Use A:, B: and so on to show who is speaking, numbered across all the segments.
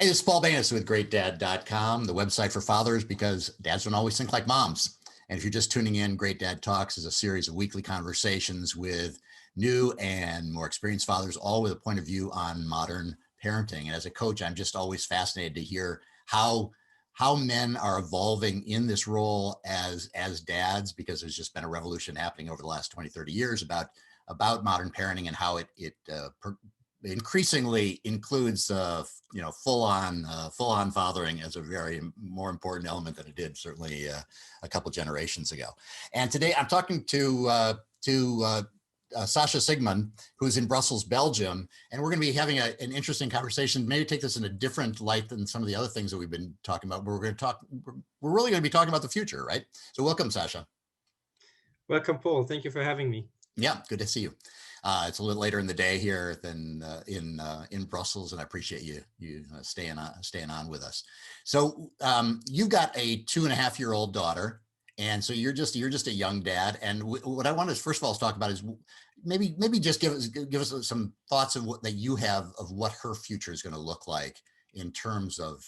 A: Hey, this is Paul Banis with GreatDad.com, the website for fathers because dads don't always think like moms. And if you're just tuning in, Great Dad Talks is a series of weekly conversations with new and more experienced fathers, all with a point of view on modern parenting. And as a coach, I'm just always fascinated to hear how men are evolving in this role as dads, because there's just been a revolution happening over the last 20, 30 years about modern parenting and how it increasingly includes full-on fathering as a very more important element than it did certainly a couple generations ago. And today I'm talking to Sascha Siegmund, who's in Brussels, Belgium, and we're going to be having an interesting conversation. Maybe take this in a different light than some of the other things that we've been talking about. But we're really going to be talking about the future, right? So welcome, Sascha.
B: Welcome, Paul. Thank you for having me.
A: Yeah, good to see you. It's a little later in the day here than in Brussels, and I appreciate you staying on with us. So you've got a 2.5-year-old daughter, and so you're just a young dad. And what I want to first of all talk about is maybe just give us some thoughts of that you have of what her future is going to look like in terms of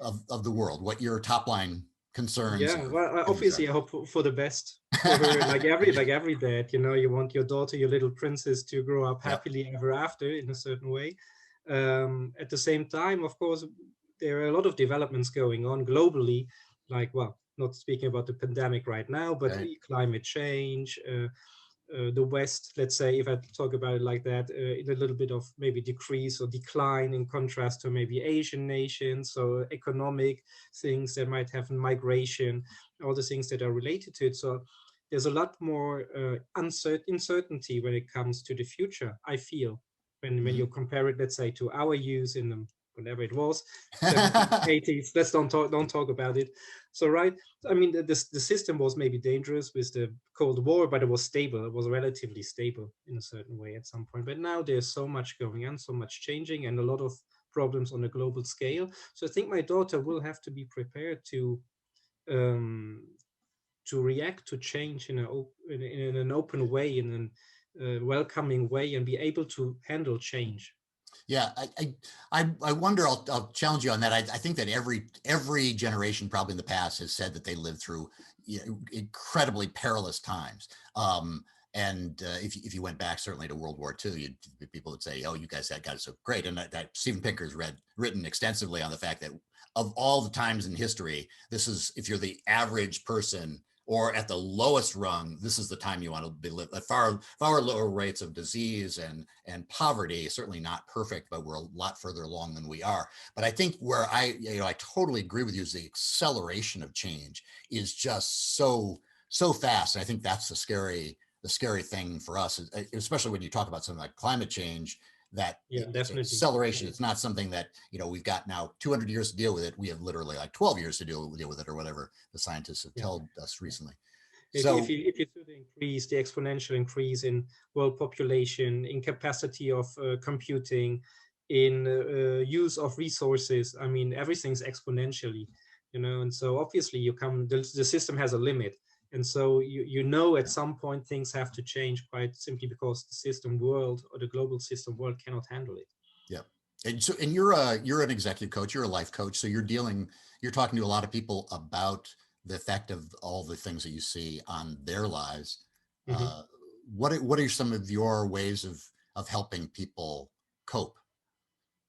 A: the world. What your top line concerns.
B: Yeah, well, obviously I hope for the best for her. like every dad, you want your daughter, your little princess, to grow up happily ever after in a certain way. At the same time, of course, there are a lot of developments going on globally, like, well, not speaking about the pandemic right now, but climate change, the West, let's say, if I talk about it like that, in a little bit of maybe decrease or decline in contrast to maybe Asian nations, so economic things that might have migration, all the things that are related to it. So there's a lot more uncertainty when it comes to the future, I feel, when you compare it, let's say, to our youth in the whenever it was, 70s, 80s. Let's don't talk about it. So I mean, the system was maybe dangerous with the Cold War, but it was stable. It was relatively stable in a certain way at some point. But now there's so much going on, so much changing, and a lot of problems on a global scale. So I think my daughter will have to be prepared to react to change in an open way, in a welcoming way, and be able to handle change.
A: Yeah, I wonder. I'll challenge you on that. I think that every generation, probably in the past, has said that they lived through incredibly perilous times. And if you went back certainly to World War II, people would say, "Oh, you guys got it so great." And that Steven Pinker's written extensively on the fact that of all the times in history, this is, if you're the average person or at the lowest rung, this is the time you want to be living. At far lower rates of disease and poverty, certainly not perfect, but we're a lot further along than we are. But I think where I totally agree with you is the acceleration of change is just so fast. And I think that's the scary thing for us, especially when you talk about something like climate change. That
B: definitely
A: acceleration. It's not something that we've got now 200 years to deal with it. We have literally like 12 years to deal with it, or whatever the scientists have told us recently.
B: If you increase the exponential increase in world population, in capacity of computing, in use of resources, I mean, everything's exponentially, and so obviously the system has a limit. And so at some point things have to change, quite simply because the system world, or the global system world, cannot handle it.
A: Yeah. And you're an executive coach, you're a life coach. So you're talking to a lot of people about the effect of all the things that you see on their lives. Mm-hmm. What are some of your ways of helping people cope?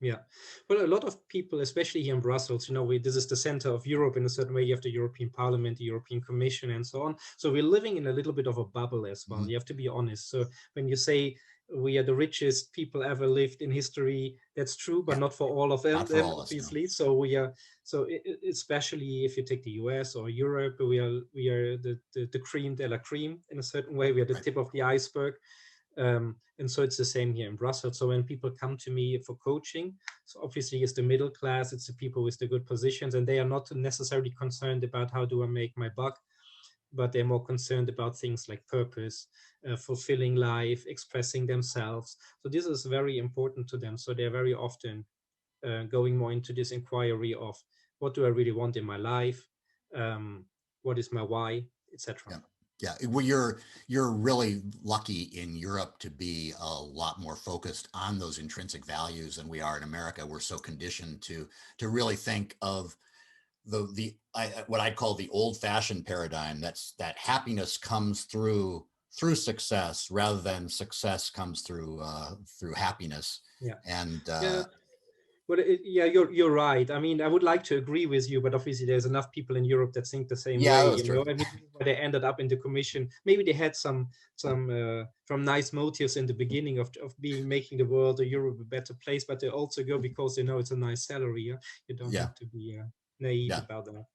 B: Yeah, well, a lot of people, especially here in Brussels, this is the center of Europe in a certain way. You have the European Parliament, the European Commission, and so on. So we're living in a little bit of a bubble as well. Mm-hmm. You have to be honest. So when you say we are the richest people ever lived in history, that's true, but not for all of them, obviously. So we are. So especially if you take the US or Europe, we are the cream de la cream in a certain way. We are the tip of the iceberg. And so it's the same here in Brussels. So when people come to me for coaching, so obviously it's the middle class, it's the people with the good positions, and they are not necessarily concerned about how do I make my buck, but they're more concerned about things like purpose, fulfilling life, expressing themselves. So this is very important to them. So they're very often going more into this inquiry of what do I really want in my life, what is my why, etc.
A: Yeah. Yeah, well, you're really lucky in Europe to be a lot more focused on those intrinsic values than we are in America. We're so conditioned to really think of what I'd call the old-fashioned paradigm. That happiness comes through success rather than success comes through happiness.
B: Yeah.
A: And
B: Yeah. But yeah, you're right. I mean, I would like to agree with you, but obviously there's enough people in Europe that think the same
A: yeah,
B: way.
A: that's
B: You know,
A: true.
B: I mean, this is why they ended up in the commission. Maybe they had some nice motives in the beginning of being making the world or Europe a better place, but they also go because they know it's a nice salary. Yeah? You don't
A: Yeah,
B: have to be naive
A: yeah.
B: about that.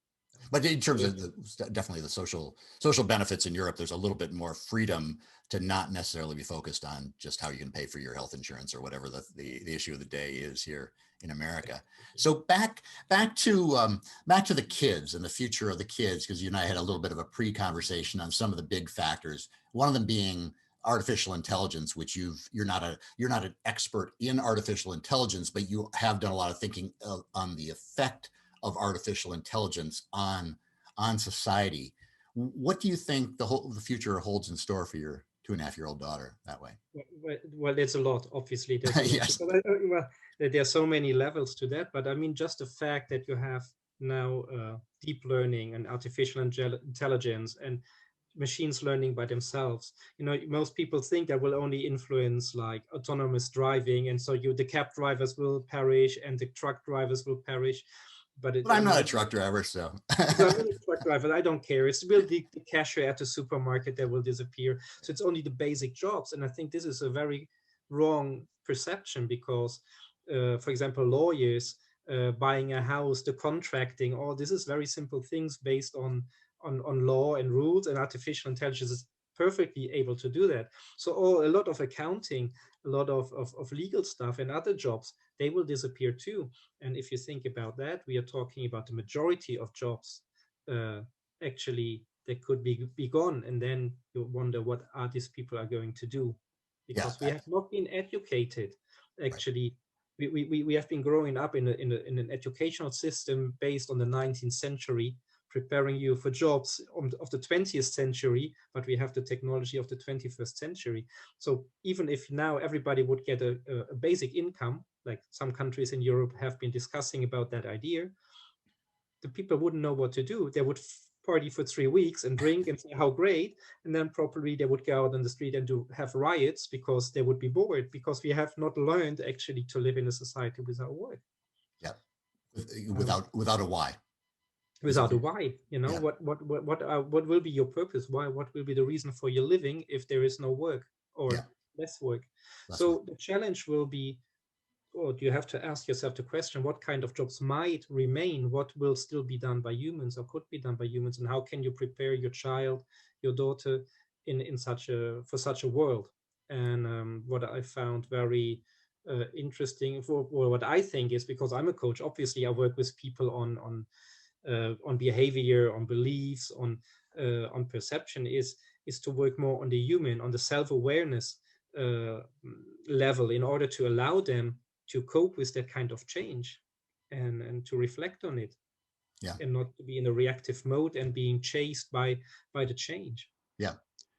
A: But in terms
B: So,
A: of definitely the social benefits in Europe, there's a little bit more freedom to not necessarily be focused on just how you can pay for your health insurance or whatever the issue of the day is here in America. So back to the kids and the future of the kids, because you and I had a little bit of a pre-conversation on some of the big factors. One of them being artificial intelligence, which you're not an expert in artificial intelligence, but you have done a lot of thinking on the effect of artificial intelligence on society. What do you think the future holds in store for your 2.5-year-old daughter that way?
B: well, there's a lot. Obviously, there's a lot
A: Yes.
B: because well, there are so many levels to that. But I mean, just the fact that you have now deep learning and artificial intelligence and machines learning by themselves. You know, most people think that will only influence like autonomous driving, and so the cab drivers will perish and the truck drivers will perish. But
A: But
B: I
A: I'm
B: mean,
A: not a truck driver, so.
B: because I'm not a truck driver, I don't care. It's will the cashier at the supermarket that will disappear. So it's only the basic jobs, and I think this is a very wrong perception because, for example, lawyers buying a house, the contracting, all this is very simple things based on law and rules, and artificial intelligence is perfectly able to do that. So a lot of accounting, a lot of legal stuff and other jobs, they will disappear too. And if you think about that, we are talking about the majority of jobs uh, actually that could be gone. And then you wonder what are these people are going to do
A: Yeah,
B: because we have not been educated.
A: right.
B: Actually, we have been growing up in an educational system based on the 19th century, preparing you for jobs of the 20th century, but we have the technology of the 21st century. So even if now everybody would get a basic income, like some countries in Europe have been discussing about that idea, the people wouldn't know what to do. They would party for 3 weeks and drink and say how great, and then probably they would go out on the street and have riots because they would be bored because we have not learned actually to live in a society without work.
A: Yeah,
B: Um,
A: without a why.
B: Without a why, you know,
A: Yeah,
B: what will be your purpose? Why? What will be the reason for your living if there is no work
A: yeah,
B: or less work?
A: less work.
B: So the challenge will be, or you have to ask yourself the question: what kind of jobs might remain? What will still be done by humans or could be done by humans? And how can you prepare your child, your daughter, in such a for such a world? And what I found very interesting for, or what I think is, because I'm a coach, obviously I work with people on behavior, on beliefs, on perception, is to work more on the human, on the self-awareness uh, level, in order to allow them to cope with that kind of change and to reflect on it,
A: Yeah,
B: and not to be in a reactive mode and being chased by the change.
A: yeah,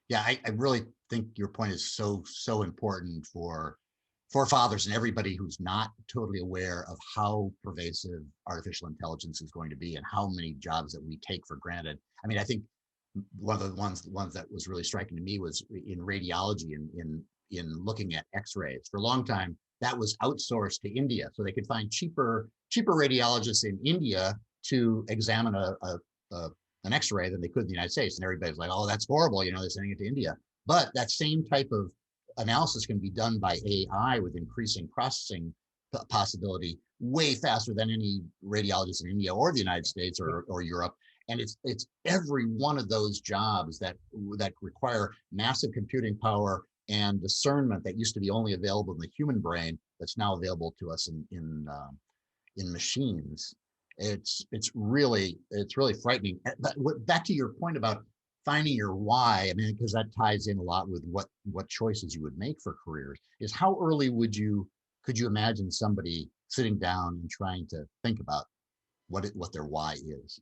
A: yeah. I really think your point is so important for fathers and everybody who's not totally aware of how pervasive artificial intelligence is going to be and how many jobs that we take for granted. I mean, I think one of the ones that was really striking to me was in radiology and in looking at X-rays. For a long time, that was outsourced to India, so they could find cheaper radiologists in India to examine a an X-ray than they could in the United States. And everybody's like, "Oh, that's horrible," they're sending it to India. But that same type of analysis can be done by AI with increasing processing possibility way faster than any radiologist in India or the United States or Europe. And it's every one of those jobs that require massive computing power and discernment that used to be only available in the human brain that's now available to us in machines. It's really frightening. But back to your point about finding your why, I mean, because that ties in a lot with what choices you would make for careers, is how early could you imagine somebody sitting down and trying to think about what their why is?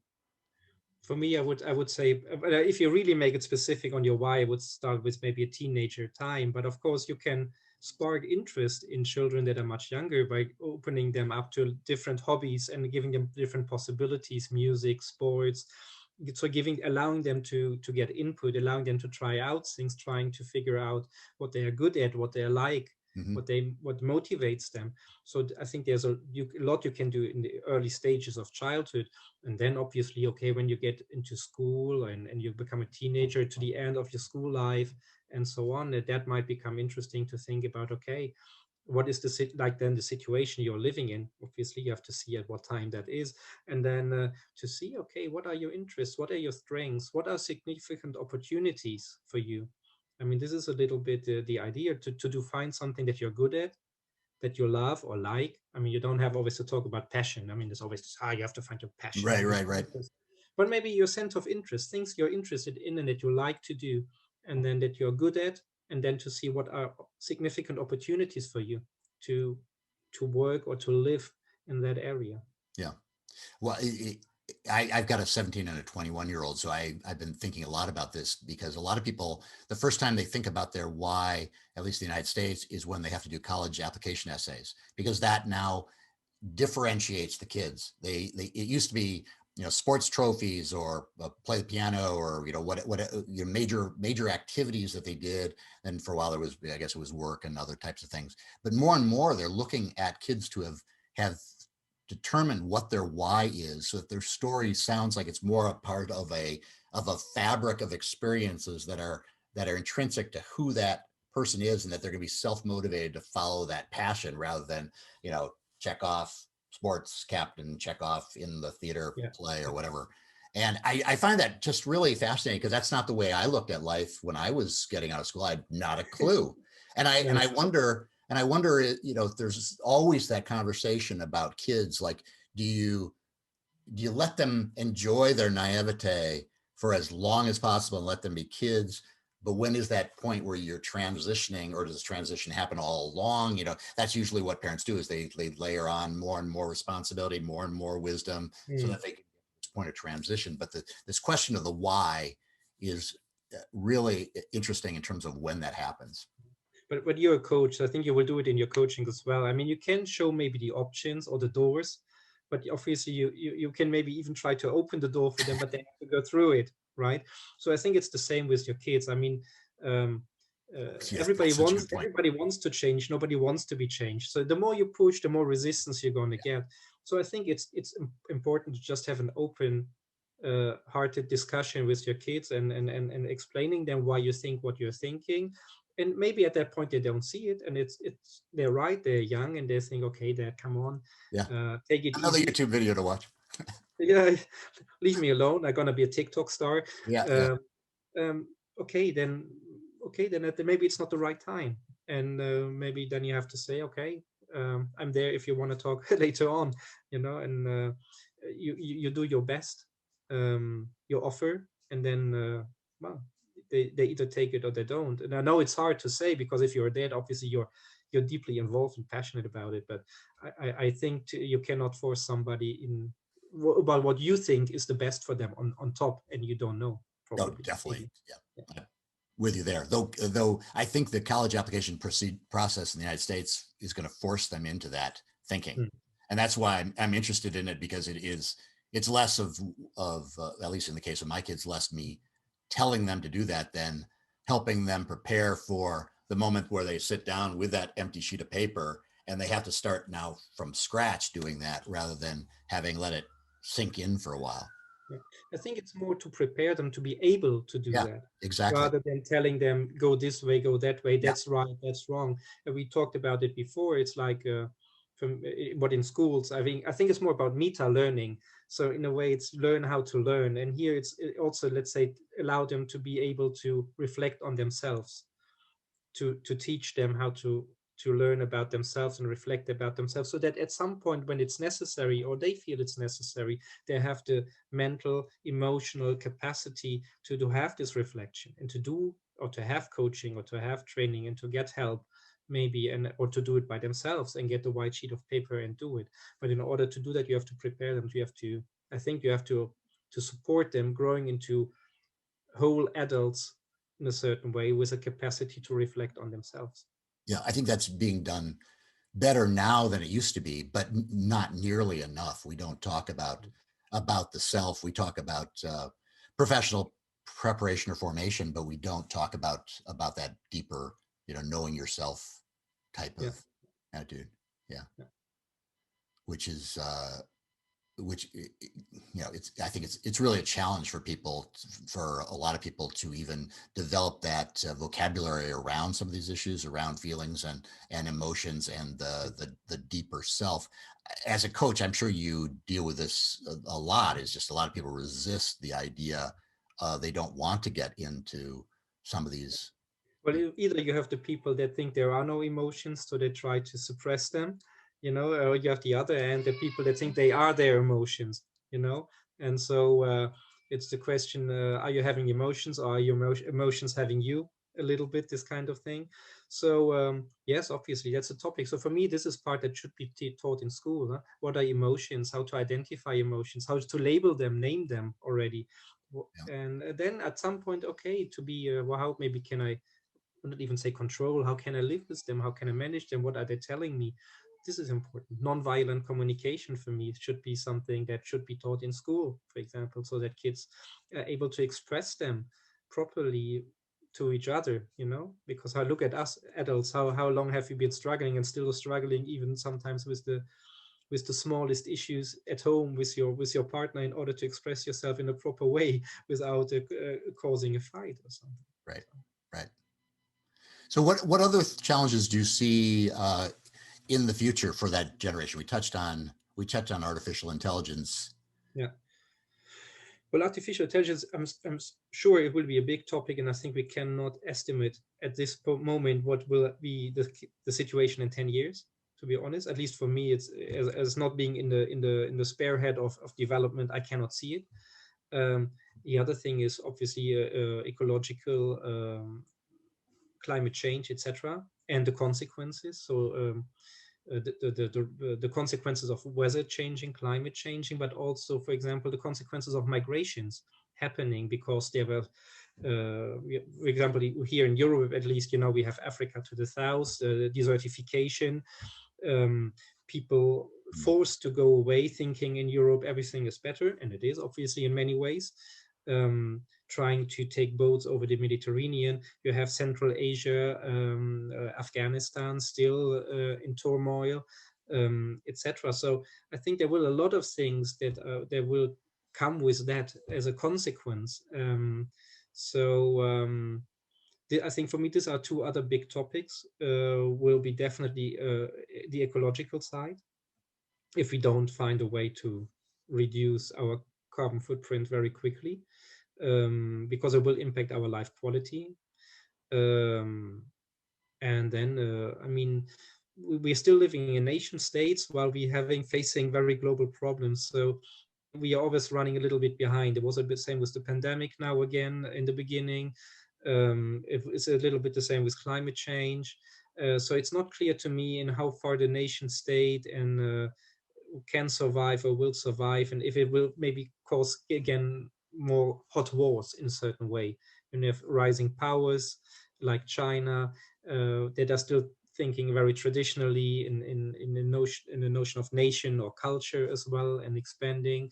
B: For me, I would say, if you really make it specific on your why, I would start with maybe a teenager time. But of course, you can spark interest in children that are much younger by opening them up to different hobbies and giving them different possibilities, music, sports. So allowing them to get input, allowing them to try out things, trying to figure out what they are good at, what they like,
A: Hmm.
B: what motivates them. So I think there's a lot you can do in the early stages of childhood. And then obviously, okay, when you get into school and you become a teenager to the end of your school life and so on, that might become interesting to think about, okay, what is then the situation you're living in? Obviously, you have to see at what time that is. And then to see, okay, what are your interests? What are your strengths? What are significant opportunities for you? I mean, this is a little bit the idea to find something that you're good at, that you love or like. I mean, you don't have always to talk about passion. I mean, there's always this, you have to find your passion
A: Right,
B: and your
A: right, right.
B: purpose. But maybe your sense of interest, things you're interested in and that you like to do, and then that you're good at, and then to see what are significant opportunities for you to to work or to live in that area.
A: Yeah. Well, I've got a 17 and a 21-year-old, so I've been thinking a lot about this because a lot of people, the first time they think about their why, at least in the United States, is when they have to do college application essays, because that now differentiates the kids. It used to be, sports trophies or play the piano or, major activities that they did. And for a while there was, I guess it was work and other types of things. But more and more they're looking at kids to have determined what their why is, so that their story sounds like it's more a part of a fabric of experiences that are intrinsic to who that person is, and that they're going to be self-motivated to follow that passion rather than, check off sports captain, check off in the theater
B: Yeah.
A: play or whatever. And I find that just really fascinating, because that's not the way I looked at life when I was getting out of school. I had not a clue. And I
B: No.
A: wonder, there's always that conversation about kids. Like, do you let them enjoy their naivete for as long as possible and let them be kids? But when is that point where you're transitioning, or does transition happen all along? That's usually what parents do, is they layer on more and more responsibility, more and more wisdom, so
B: Mm.
A: that they can get to this point of transition. But this question of the why is really interesting in terms of when that happens.
B: But you're a coach, so I think you will do it in your coaching as well. I mean, you can show maybe the options or the doors, but obviously you can maybe even try to open the door for them, but they have to go through it, right? So I think it's the same with your kids. I mean, um,
A: Yeah, that's such a good point.
B: everybody wants to change. Nobody wants to be changed. So the more you push, the more resistance you're going to get. So I think it's important to just have an open hearted discussion with your kids and explaining them why you think what you're thinking. And maybe at that point they don't see it, and it's they're right, they're young, and they think, okay, Dad, come on,
A: Yeah,
B: take it
A: another
B: easy.
A: YouTube video to watch.
B: Yeah, leave me alone, I'm gonna be a TikTok star.
A: Yeah, yeah.
B: um, um, okay then, maybe it's not the right time, and maybe then you have to say, okay, I'm there if you want to talk later on, and you do your best, you offer, and then well, they either take it or they don't. And I know it's hard to say, because if you're dead, obviously you're deeply involved and passionate about it, but I think you cannot force somebody in about what you think is the best for them on top, and you don't know,
A: Oh,
B: probably
A: definitely.
B: maybe.
A: Yeah.
B: Yeah.
A: I'm with you there. Though I think the college application process in the United States is going to force them into that thinking.
B: Mm.
A: And that's why I'm interested in it, because it's less of at least in the case of my kids, less me telling them to do that than helping them prepare for the moment where they sit down with that empty sheet of paper and they have to start now from scratch doing that, rather than having let it sink in for a while.
B: Yeah. I think it's more to prepare them to be able to do
A: Yeah,
B: that,
A: exactly.
B: rather than telling them, go this way, go that way,
A: Yeah.
B: that's right, that's wrong. And we talked about it before. It's like but in schools, I think it's more about meta learning. So in a way, it's learn how to learn. And here it also, let's say, allow them to be able to reflect on themselves, to teach them how to learn about themselves and reflect about themselves, so that at some point when it's necessary, or they feel it's necessary, they have the mental, emotional capacity to have this reflection, and to do, or to have coaching, or to have training, and to get help maybe, and or to do it by themselves and get the white sheet of paper and do it. But in order to do that, you have to prepare them. You have to, I think you have to to support them growing into whole adults in a certain way with a capacity to reflect on themselves.
A: Yeah, I think that's being done better now than it used to be, but not nearly enough. We don't talk about the self. We talk about professional preparation or formation, but we don't talk about that deeper, knowing yourself type of attitude. Yeah, which is I think it's really a challenge for people, for a lot of people, to even develop that vocabulary around some of these issues, around feelings and emotions and the deeper self. As a coach, I'm sure you deal with this a lot. Is just a lot of people resist the idea. They don't want to get into some of these.
B: Well, either you have the people that think there are no emotions, so they try to suppress them, or you have the other end, the people that think they are their emotions, and so it's the question, are you having emotions, or are your emotions having you a little bit, this kind of thing. So yes, obviously that's a topic. So for me, this is part that should be taught in school. Huh? What are emotions, how to identify emotions, how to label them, name them already. And then at some point, okay, to be, well, how maybe can I not even say control, how can I live with them, how can I manage them, what are they telling me? This is important. Non-violent communication for me should be something that should be taught in school, for example, so that kids are able to express them properly to each other, because I look at us adults, how long have you been struggling, and still struggling even sometimes with the smallest issues at home with your partner, in order to express yourself in a proper way without causing a fight or something.
A: Right. So what other challenges do you see in the future for that generation? We touched on artificial intelligence.
B: Yeah. Well, artificial intelligence, I'm sure it will be a big topic, and I think we cannot estimate at this moment what will be the situation in 10 years. To be honest, at least for me, it's as not being in the spearhead of development, I cannot see it. The other thing is obviously ecological, climate change, etc., and the consequences. So the consequences of weather changing, climate changing, but also, for example, the consequences of migrations happening because there were, for example, here in Europe, at least, we have Africa to the south, desertification, people forced to go away, thinking in Europe everything is better, and it is obviously in many ways. Trying to take boats over the Mediterranean. You have Central Asia, Afghanistan still in turmoil, etc. So I think there will a lot of things that there will come with that as a consequence. I think for me, these are two other big topics. Will be definitely the ecological side. If we don't find a way to reduce our carbon footprint very quickly, because it will impact our life quality. And then, I mean, we're still living in nation states while we facing very global problems. So we are always running a little bit behind. It was a bit same with the pandemic now again in the beginning. It's a little bit the same with climate change. So it's not clear to me in how far the nation state and can survive or will survive, and if it will maybe cause again more hot wars in a certain way. You have rising powers like China that are still thinking very traditionally in the notion of nation or culture as well, and expanding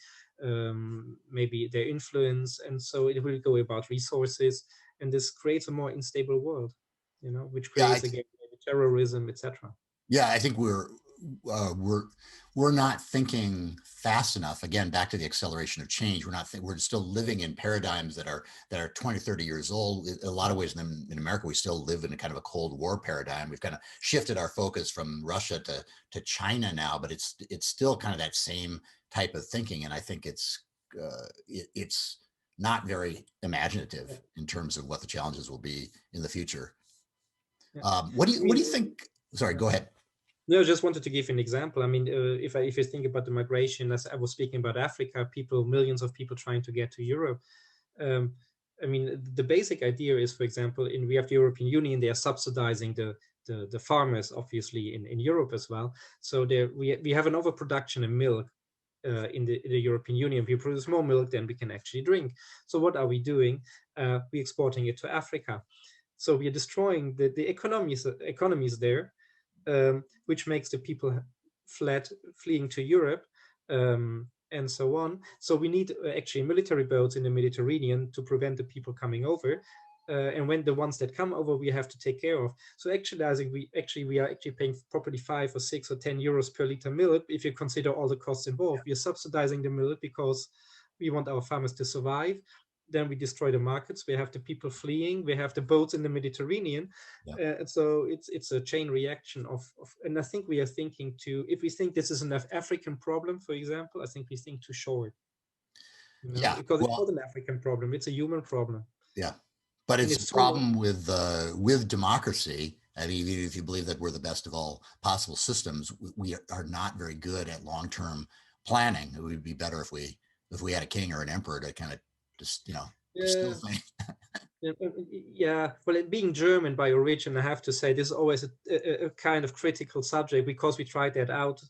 B: maybe their influence, and so it will go about resources, and this creates a more unstable world, which creates again terrorism, etc.
A: Yeah, I think we're not thinking fast enough. Again, back to the acceleration of change. We're still living in paradigms that are 20, 30 years old. In a lot of ways in America, we still live in a kind of a Cold War paradigm. We've kind of shifted our focus from Russia to China now, but it's still kind of that same type of thinking. And I think it's not very imaginative in terms of what the challenges will be in the future. What do you think? Sorry, go ahead.
B: No, I just wanted to give an example. I mean, if you think about the migration, as I was speaking about Africa, millions of people trying to get to Europe. I mean, the basic idea is, for example, we have the European Union, they are subsidizing the farmers, obviously, in Europe as well. So we have an overproduction in milk, in the European Union. We produce more milk than we can actually drink. So what are we doing? We're exporting it to Africa. So we are destroying the economies there, which makes the people fleeing to Europe, and so on. So we need actually military boats in the Mediterranean to prevent the people coming over. And when the ones that come over, we have to take care of. So actually, I think we are actually paying probably 5 or 6 or 10 euros per liter milk. If you consider all the costs involved, we are subsidizing the milk because we want our farmers to survive. Then we destroy the markets. We have the people fleeing. We have the boats in the Mediterranean. And so it's a chain reaction of, and I think we are thinking if we think this is an African problem, for example, I think we think too short.
A: Yeah,
B: because it's not an African problem, it's a human problem.
A: Yeah, but it's a problem with democracy. I mean, even if you believe that we're the best of all possible systems, we are not very good at long-term planning. It would be better if we had a king or an emperor to kind of just, distill things.
B: Yeah, well, being German by origin, I have to say this is always a kind of critical subject, because we tried that out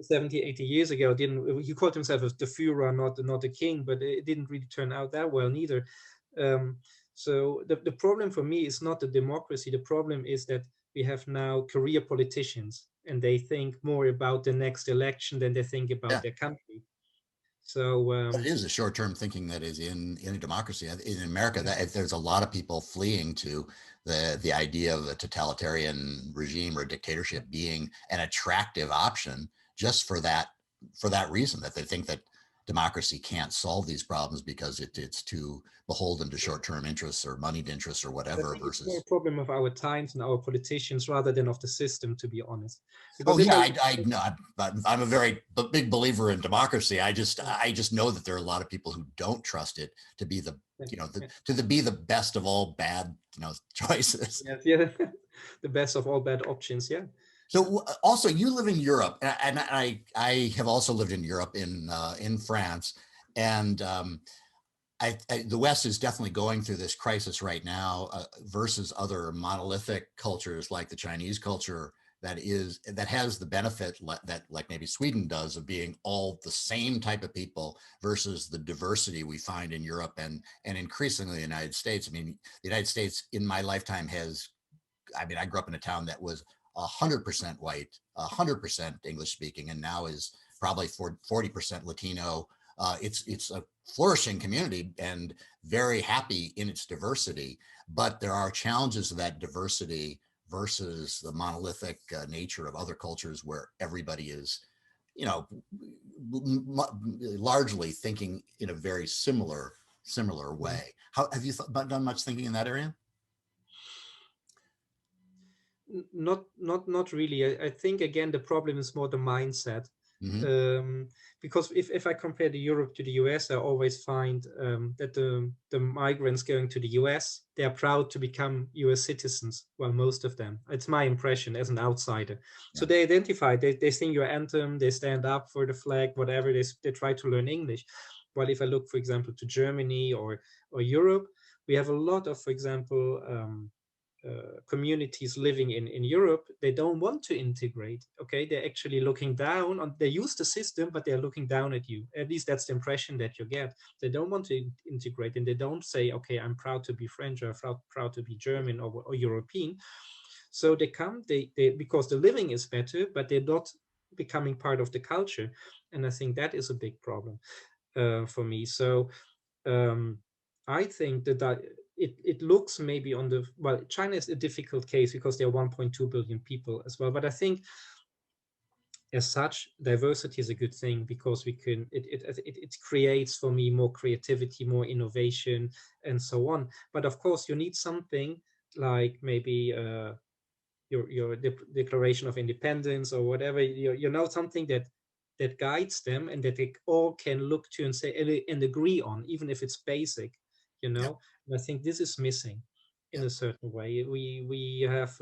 B: 70, 80 years ago. He called himself the Führer, not the king, but it didn't really turn out that well neither. So the problem for me is not the democracy. The problem is that we have now career politicians, and they think more about the next election than they think about their country. So
A: it is a short-term thinking that is in a democracy. In America, that there's a lot of people fleeing to the idea of a totalitarian regime or dictatorship being an attractive option, just for that reason, that they think that democracy can't solve these problems because it's too beholden to short-term interests or moneyed interests or whatever. Versus
B: it's more a problem of our times and our politicians rather than of the system, to be honest.
A: Because I know I'm a very big believer in democracy. I just know that there are a lot of people who don't trust it to be be the best of all bad choices.
B: Yeah, the best of all bad options. Yeah.
A: So also, you live in Europe, and I have also lived in Europe, in France, and the West is definitely going through this crisis right now versus other monolithic cultures like the Chinese culture that has the benefit that like maybe Sweden does of being all the same type of people versus the diversity we find in Europe and increasingly the United States. I mean, the United States in my lifetime I grew up in a town that was 100% white, 100% English speaking, and now is probably 40% Latino. It's a flourishing community and very happy in its diversity, but there are challenges of that diversity versus the monolithic nature of other cultures where everybody is, largely thinking in a very similar way. How have you done much thinking in that area?
B: Not really. I think again the problem is more the mindset. Because if I compare the Europe to the US, I always find that the migrants going to the US, they are proud to become US citizens. Well, most of them. It's my impression as an outsider. So they identify, they sing your anthem, they stand up for the flag, whatever. They try to learn English. While if I look, for example, to Germany or Europe, we have a lot of, for example, communities living in Europe. They don't want to integrate. Okay, they're actually looking down on. They use the system, but they're looking down at you. At least that's the impression that you get. They don't want to integrate, and they don't say, "Okay, I'm proud to be French or proud to be German or European." So they come, they because the living is better, but they're not becoming part of the culture, and I think that is a big problem for me. So I think that. It looks maybe China is a difficult case because there are 1.2 billion people as well. But I think as such, diversity is a good thing because it creates for me more creativity, more innovation, and so on. But of course, you need something like maybe your Declaration of Independence or whatever, something that guides them and that they all can look to and say and agree on, even if it's basic, And I think this is missing in a certain way. We have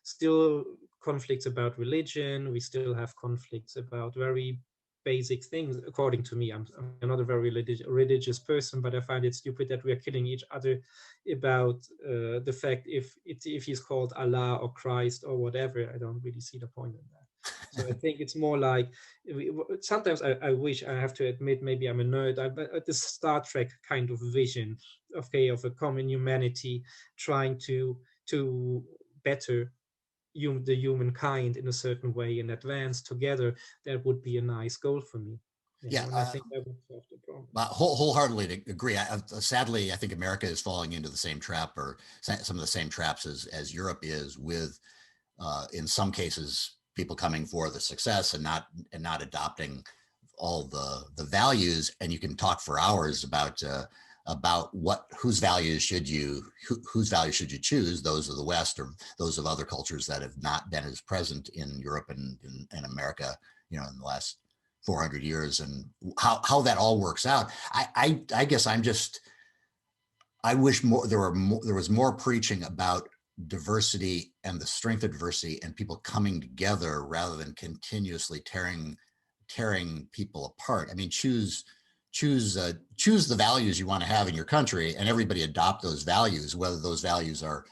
B: still conflicts about religion. We still have conflicts about very basic things. According to me, I'm not a very religious person, but I find it stupid that we are killing each other about the fact if he's called Allah or Christ or whatever. I don't really see the point in that. So I think it's more like sometimes I wish, I have to admit, maybe I'm a nerd, but the Star Trek kind of vision, okay, of a common humanity trying to better the humankind in a certain way and advance together. That would be a nice goal for me.
A: Yeah,
B: And I think that would solve the problem.
A: wholeheartedly agree. Sadly, I think America is falling into the same trap, or some of the same traps as Europe is, with in some cases people coming for the success and not adopting all the values. And you can talk for hours about whose values should you choose, those of the West or those of other cultures that have not been as present in Europe and in America, in the last 400 years, and how that all works out. I guess I wish there was more preaching about diversity and the strength of diversity and people coming together rather than continuously tearing people apart. I mean, choose the values you want to have in your country, and everybody adopt those values, whether those values are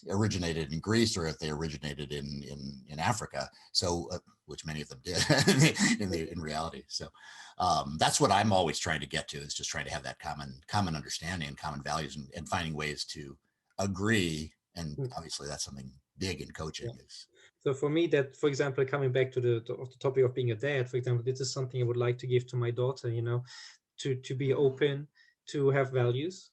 A: originated in Greece or if they originated in Africa. So, which many of them did in reality. So that's what I'm always trying to get to, is just trying to have that common understanding and common values, and finding ways to agree. And obviously that's something big in coaching.
B: Yeah. So for me, that, for example, coming back to the topic of being a dad, for example, this is something I would like to give to my daughter, to be open, to have values.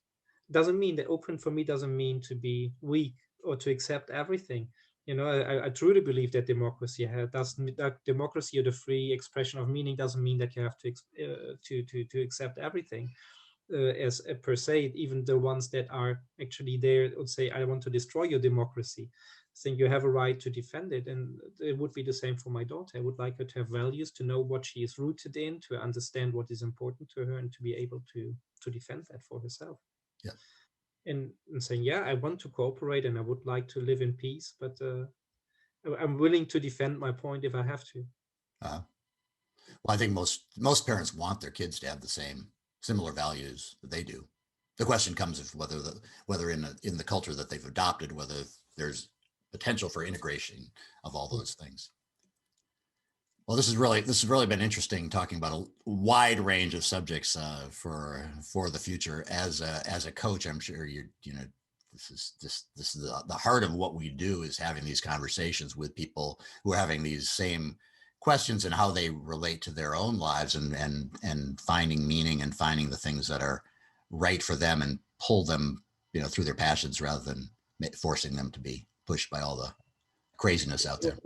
B: Doesn't mean that open for me doesn't mean to be weak or to accept everything. I truly believe that democracy that democracy, or the free expression of meaning, doesn't mean that you have to accept everything. As per se, even the ones that are actually there would say, I want to destroy your democracy. I think you have a right to defend it. And it would be the same for my daughter. I would like her to have values, to know what she is rooted in, to understand what is important to her, and to be able to defend that for herself.
A: Yeah.
B: And saying, yeah, I want to cooperate and I would like to live in peace, but I'm willing to defend my point if I have to.
A: Well, I think most parents want their kids to have the similar values that they do. The question comes of whether in the culture that they've adopted, whether there's potential for integration of all those things. Well, this has really been interesting, talking about a wide range of subjects for the future. As a coach, I'm sure this is the heart of what we do, is having these conversations with people who are having these same questions and how they relate to their own lives, and finding meaning and finding the things that are right for them, and pull them through their passions rather than forcing them to be pushed by all the craziness out there.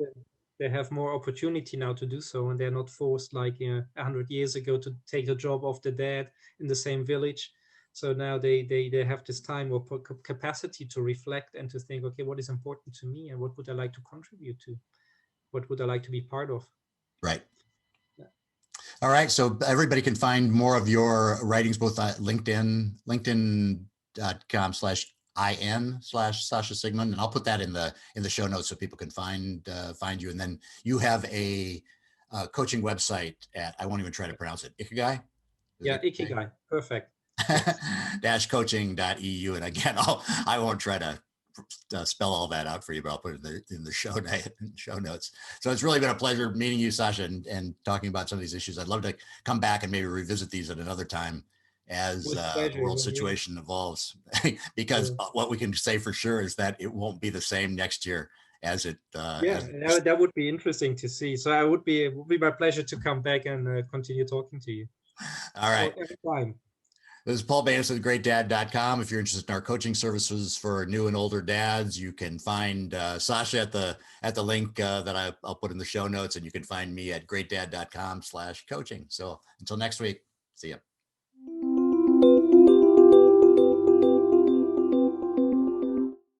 B: They have more opportunity now to do so, and they're not forced like 100 years ago to take the job of the dad in the same village. So now they have this time or capacity to reflect and to think, okay, what is important to me, and what would I like to contribute to? What would I like to be part of?
A: Right. Yeah. All right. So everybody can find more of your writings both at linkedin.com/IN/Sascha Siegmund. And I'll put that in the show notes so people can find you. And then you have a coaching website at, I won't even try to pronounce it, Ikigai?
B: Ikigai. Perfect.
A: -coaching.eu. And again, I won't try to spell all that out for you, but I'll put it in the show notes. So it's really been a pleasure meeting you, Sascha, and talking about some of these issues. I'd love to come back and maybe revisit these at another time as the world situation evolves, because what we can say for sure is that it won't be the same next year as it.
B: That would be interesting to see. So it would be my pleasure to come back and continue talking to you.
A: All right.
B: Every time.
A: This is Paul Baines with GreatDad.com. If you're interested in our coaching services for new and older dads, you can find Sascha at the link that I'll put in the show notes, and you can find me at GreatDad.com/coaching. So until next week, see you.